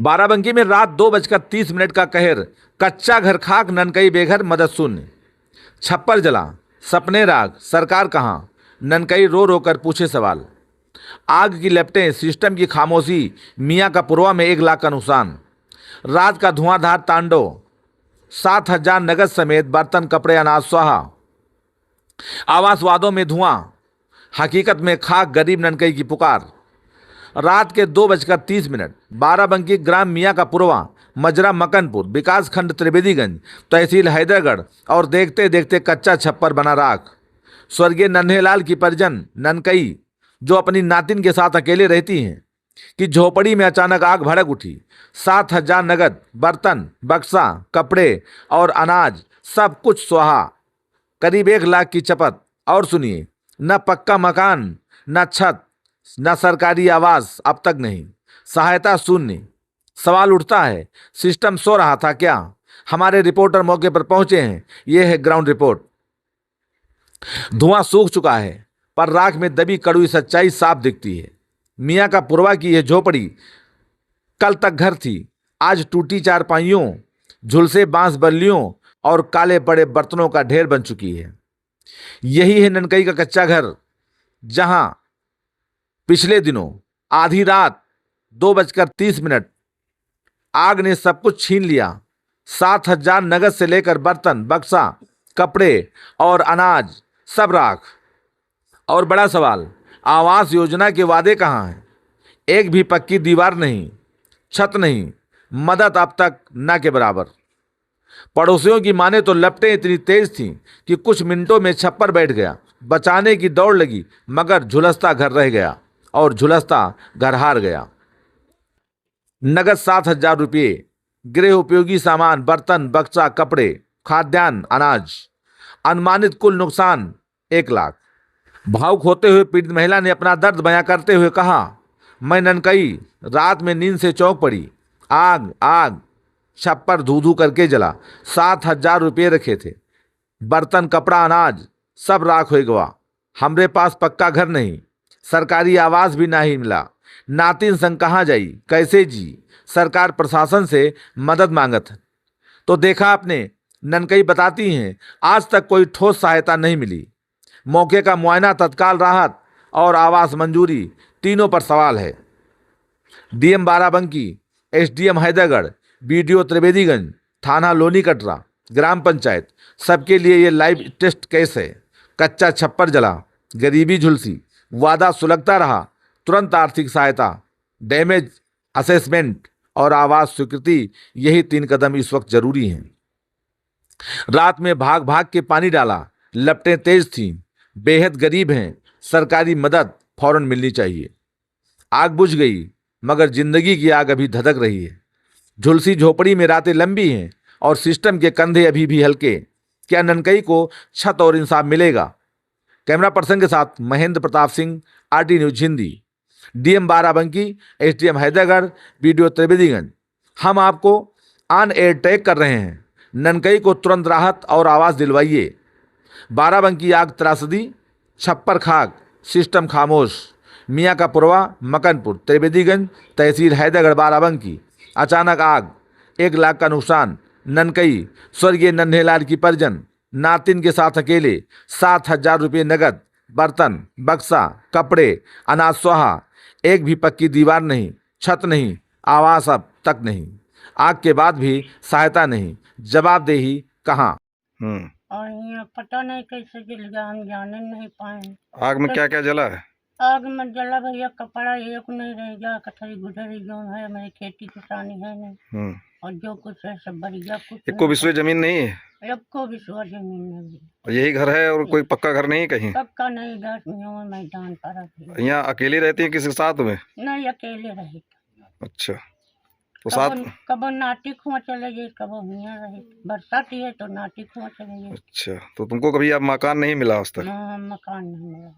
बाराबंकी में रात 2:30 का कहर, कच्चा घर खाक, ननकई बेघर, मदद शून्य। छप्पर जला, सपने राग, सरकार कहाँ? ननकई रो रो कर पूछे सवाल। आग की लपटें, सिस्टम की खामोशी, मियाँ का पुरवा में 1 लाख का नुकसान। रात का धुआंधार तांडव, 7,000 नगद समेत बर्तन, कपड़े, अनाज स्वाहा। आवास वादों में धुआं, हकीकत में खाक, गरीब ननकई की पुकार। रात के 2:30, बाराबंकी, ग्राम मियाँ का पुरवा, मजरा मकनपुर, विकास खंड त्रिवेदीगंज, तहसील हैदरगढ़, और देखते देखते कच्चा छप्पर बना राख। स्वर्गीय नन्हेलाल की परिजन ननकई, जो अपनी नातिन के साथ अकेले रहती हैं, कि झोपड़ी में अचानक आग भड़क उठी। 7,000 नगद, बर्तन, बक्सा, कपड़े और अनाज, सब कुछ स्वाहा। करीब 1 लाख की चपत। और सुनिए, न पक्का मकान, न छत, न सरकारी आवास अब तक नहीं। सहायता शून्य। सवाल उठता है, सिस्टम सो रहा था क्या? हमारे रिपोर्टर मौके पर पहुंचे हैं। यह है ग्राउंड रिपोर्ट। धुआं सूख चुका है, पर राख में दबी कड़वी सच्चाई साफ दिखती है। मियाँ का पुरवा की यह झोपड़ी कल तक घर थी, आज टूटी चारपाइयों, झुलसे बांस बल्लियों और काले पड़े बर्तनों का ढेर बन चुकी है। यही है ननकई का कच्चा घर, जहां पिछले दिनों आधी रात 2:30 आग ने सब कुछ छीन लिया। 7,000 नगद से लेकर बर्तन, बक्सा, कपड़े और अनाज, सब राख। और बड़ा सवाल, आवास योजना के वादे कहाँ हैं? एक भी पक्की दीवार नहीं, छत नहीं, मदद अब तक न के बराबर। पड़ोसियों की माने तो लपटें इतनी तेज थीं कि कुछ मिनटों में छप्पर बैठ गया। बचाने की दौड़ लगी, मगर झुलसता घर रह गया और झुलसता घर हार गया। नगद 7,000 रुपये, गृह उपयोगी सामान, बर्तन, बक्सा, कपड़े, खाद्यान्न, अनाज। अनुमानित कुल नुकसान 1 लाख। भावुक होते हुए पीड़ित महिला ने अपना दर्द बयां करते हुए कहा, मैं ननकई, रात में नींद से चौंक पड़ी। आग आग, छप्पर धू धू करके जला। 7,000 रुपये रखे थे, बर्तन, कपड़ा, अनाज, सब राख हो गवा। हमरे पास पक्का घर नहीं, सरकारी आवास भी नहीं मिला। नातिन संग कहाँ जाई, कैसे जी? सरकार प्रशासन से मदद मांगत। तो देखा आपने, ननकई बताती हैं, आज तक कोई ठोस सहायता नहीं मिली। मौके का मुआयना, तत्काल राहत और आवास मंजूरी, तीनों पर सवाल है। DM Barabanki, SDM Haidergarh, BDO Trivediganj, थाना लोनी कटरा, ग्राम पंचायत, सबके लिए ये लाइव टेस्ट केस है। कच्चा छप्पर जला, गरीबी झुलसी, वादा सुलगता रहा, तुरंत आर्थिक सहायता, डैमेज असेसमेंट और आवास स्वीकृति, यही 3 कदम इस वक्त जरूरी हैं। रात में भाग भाग के पानी डाला, लपटें तेज थीं, बेहद गरीब हैं, सरकारी मदद फौरन मिलनी चाहिए। आग बुझ गई, मगर जिंदगी की आग अभी धधक रही है। झुलसी झोपड़ी में रातें लंबी हैं और सिस्टम के कंधे अभी भी हल्के। क्या ननकई को छत और इंसाफ मिलेगा? कैमरा पर्सन के साथ Mahendra Pratap Singh, RT news Hindi. DM Barabanki, SDM Haidergarh, BDO Trivediganj. हम आपको ऑन एयर टैग कर रहे हैं। ननकई को तुरंत राहत और आवास दिलवाइए। बाराबंकी आग त्रासदी, छप्पर खाक, सिस्टम खामोश। मियाँ का पुरवा, मकनपुर, त्रिवेदीगंज, तहसील हैदरगढ़, बाराबंकी। अचानक आग, 1 लाख का नुकसान। ननकई, स्वर्गीय नन्हेलाल की परिजन, नातिन के साथ अकेले। 7,000 रुपये नगद, बर्तन, बक्सा, कपड़े, अनाज स्वाहा। एक भी पक्की दीवार नहीं, छत नहीं, आवास अब तक नहीं। आग के बाद भी सहायता नहीं, जवाबदेही कहाँ? और यहाँ पता नहीं कैसे जल गया, हम जाने नहीं पाए। आग में क्या क्या जला है? आग में जला भैया, कपड़ा एक नहीं रह गया, कथई गुजरी जो है, मेरी खेती किसानी है नहीं। और जो कुछ है सब बढ़िया। कुछ एक को विश्व जमीन नहीं है? एक को विश्व जमीन नहीं। और यही घर है और कोई पक्का घर नहीं कहीं? पक्का नहीं, 10 मैदान पर। यहाँ अकेली रहती है किसी के साथ में? नहीं, अकेले रहे। अच्छा, तो साथ कब नाटी खुआ चले गए, कब हियाँ रहे। बरसात ही है तो नाटी खुआ चले गए। अच्छा, तो तुमको कभी अब मकान नहीं मिला आज तक? मकान नहीं मिला।